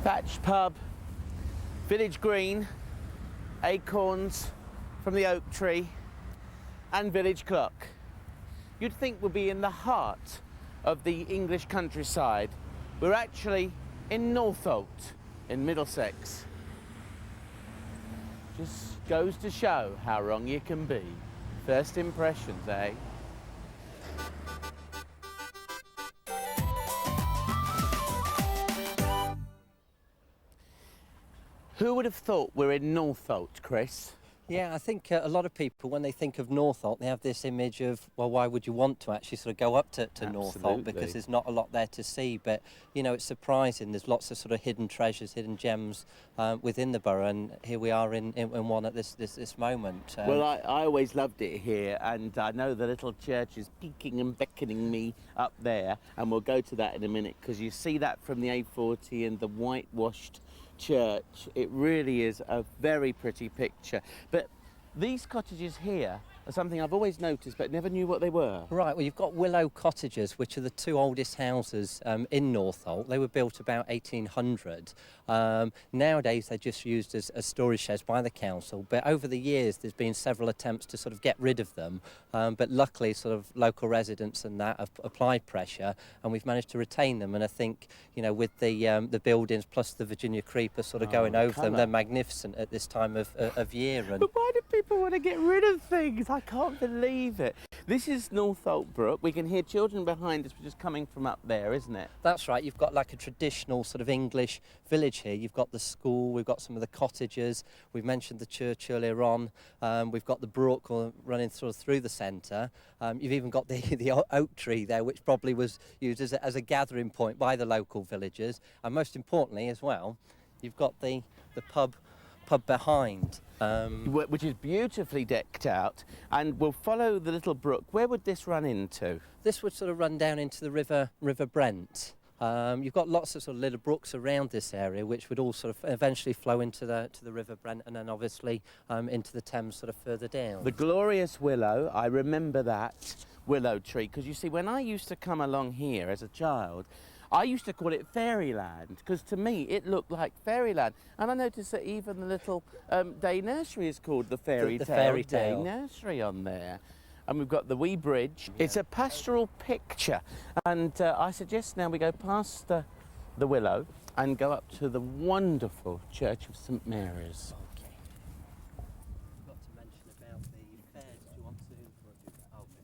Thatched pub, village green, acorns from the oak tree, and village clock. You'd think we'd be in the heart of the English countryside. We're actually in Northolt, in Middlesex. Just goes to show how wrong you can be. First impressions, eh? Who would have thought we're in Northolt, Chris? Yeah, I think a lot of people, when they think of Northolt, they have this image of, well, why would you want to actually sort of go up to Northolt? Because there's not a lot there to see. But, you know, it's surprising. There's lots of sort of hidden treasures, hidden gems within the borough. And here we are in one at this moment. Well, I always loved it here. And I know the little church is peeking and beckoning me up there. And we'll go to that in a minute, because you see that from the A40 and the whitewashed church. It really is a very pretty picture. But these cottages here are something I've always noticed but never knew what they were. Right, well, you've got Willow Cottages, which are the two oldest houses in Northolt. They were built about 1800. Nowadays they're just used as storage sheds by the council, but over the years there's been several attempts to sort of get rid of them, but luckily sort of local residents and that have applied pressure, and we've managed to retain them. And I think, you know, with the buildings plus the Virginia creeper sort of going over them, they're magnificent at this time of year. And but why do people want to get rid of things? I can't believe it. This is Northolt Brook. We can hear children behind us, which is coming from up there, isn't it? That's right. You've got like a traditional sort of English village here. You've got the school, we've got some of the cottages, we've mentioned the church earlier on, we've got the brook running sort of through the centre. You've even got the oak tree there, which probably was used as a gathering point by the local villagers. And most importantly as well, you've got the pub behind. Which is beautifully decked out, and we'll follow the little brook. Where would this run into? This would sort of run down into the River Brent. You've got lots of sort of little brooks around this area, which would all sort of eventually flow into the River Brent, and then obviously into the Thames sort of further down. The glorious willow, I remember that willow tree, because you see, when I used to come along here as a child, I used to call it fairyland, because to me it looked like fairyland. And I noticed that even the little day nursery is called the Fairy Tale Day Nursery on there. And we've got the wee bridge. Yeah. It's a pastoral picture. And I suggest now we go past the willow and go up to the wonderful Church of St Mary's. Okay. Forgot to mention about the fairs. Do you want to? Okay.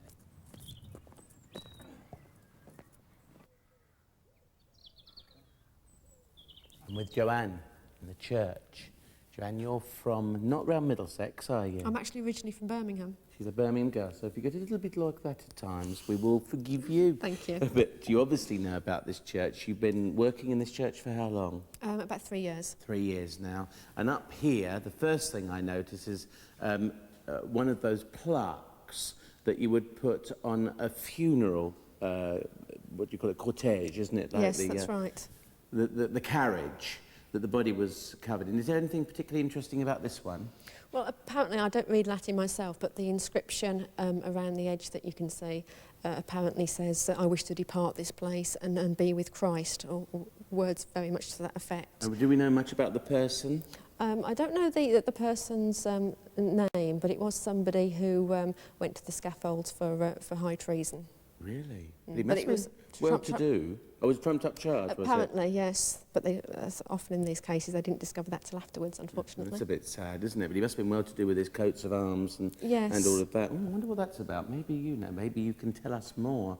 I'm with Joanne in the church. Joanne, you're from not round Middlesex, are you? I'm actually originally from Birmingham. She's a Birmingham girl, so if you get a little bit like that at times, we will forgive you. Thank you. But you obviously know about this church. You've been working in this church for how long? About 3 years. 3 years now. And up here, the first thing I notice is one of those plaques that you would put on a funeral, what do you call it, cortege, isn't it? Like yes, that's right. The carriage that the body was covered in. Is there anything particularly interesting about this one? Well, apparently, I don't read Latin myself, but the inscription around the edge that you can see apparently says that I wish to depart this place and be with Christ, or words very much to that effect. Do we know much about the person? I don't know the person's name, but it was somebody who went to the scaffolds for high treason. Really? He must have been well-to-do. Oh, it was trumped-up charge, was it? Apparently, yes. But often in these cases, they didn't discover that till afterwards, unfortunately. That's a bit sad, isn't it? But he must have been well-to-do with his coats of arms and all of that. Oh, I wonder what that's about. Maybe you know. Maybe you can tell us more.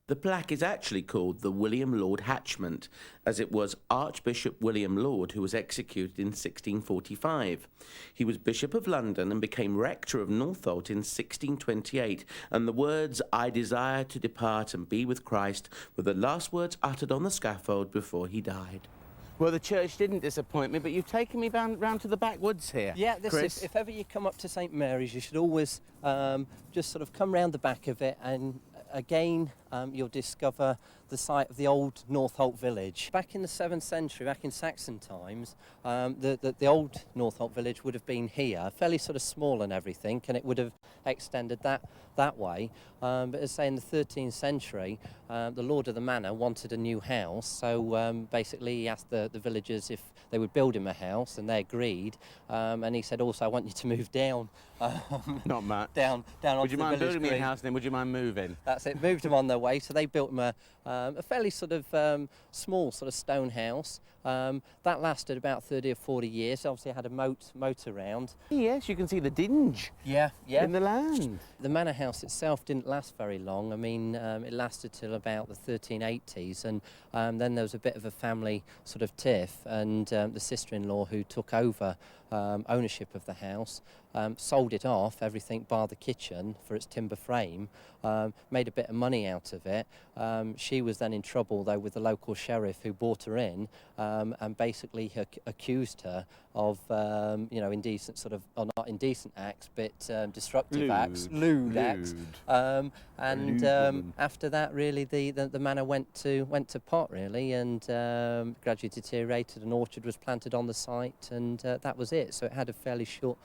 The plaque is actually called the William Laud Hatchment, as it was Archbishop William Laud who was executed in 1645. He was Bishop of London and became rector of Northolt in 1628, and the words, "I desire to depart and be with Christ," were the last words uttered on the scaffold before he died. Well, the church didn't disappoint me, but you've taken me round to the backwoods here. Yeah, Chris. If ever you come up to St Mary's, you should always just sort of come round the back of it, and again, you'll discover the site of the old Northolt village. Back in the 7th century, back in Saxon times, the old Northolt village would have been here, fairly sort of small and everything, and it would have extended that way. But as I say, in the 13th century, the lord of the manor wanted a new house, so basically he asked the villagers if they would build him a house, and they agreed. And he said, also, I want you to move down. Not much. Down onto Would you the mind village building me a green. house, and then would you mind moving? That's it. Moved them on their way, so they built them a fairly sort of small sort of stone house. That lasted about 30 or 40 years. Obviously, it had a moat around. Yes, you can see the dinge Yeah. in the land. The manor house itself didn't last very long. I mean, it lasted till about the 1380s, and then there was a bit of a family sort of tiff, and the sister-in-law who took over ownership of the house sold it off, everything bar the kitchen, for its timber frame, made a bit of money out of it. She was then in trouble, though, with the local sheriff who bought her in, and basically accused her of, indecent sort of, or not indecent acts, but destructive acts, lewd acts. After that, really, the manor went to pot, really, and gradually deteriorated. An orchard was planted on the site, and that was it. So it had a fairly short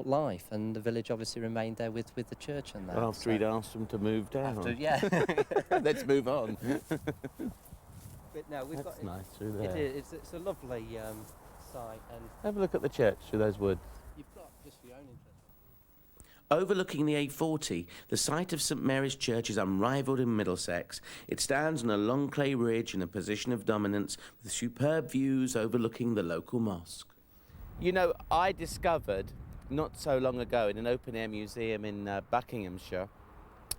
life, and the village obviously remained there with the church and that. After he'd asked them to move down. Yeah. Let's move on. But no, we've That's got nice through there. It's a lovely site, and Have a look at the church through those woods. you've got just for your own interest. Overlooking the A40, the site of St Mary's Church is unrivalled in Middlesex. It stands on a long clay ridge in a position of dominance with superb views overlooking the local mosque. You know, I discovered not so long ago in an open-air museum in Buckinghamshire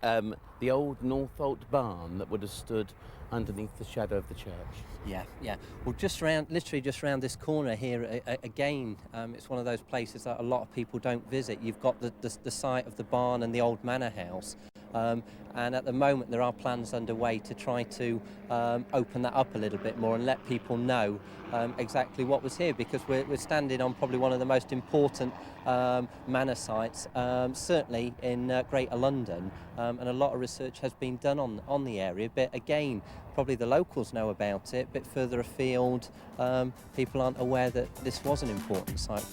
the old Northolt barn that would have stood underneath the shadow of the church. Yeah. Well, literally just round this corner here, again, it's one of those places that a lot of people don't visit. You've got the site of the barn and the old manor house. And at the moment there are plans underway to try to open that up a little bit more and let people know exactly what was here, because we're standing on probably one of the most important manor sites, certainly in Greater London, and a lot of research has been done on the area, but again, probably the locals know about it, but further afield, people aren't aware that this was an important site.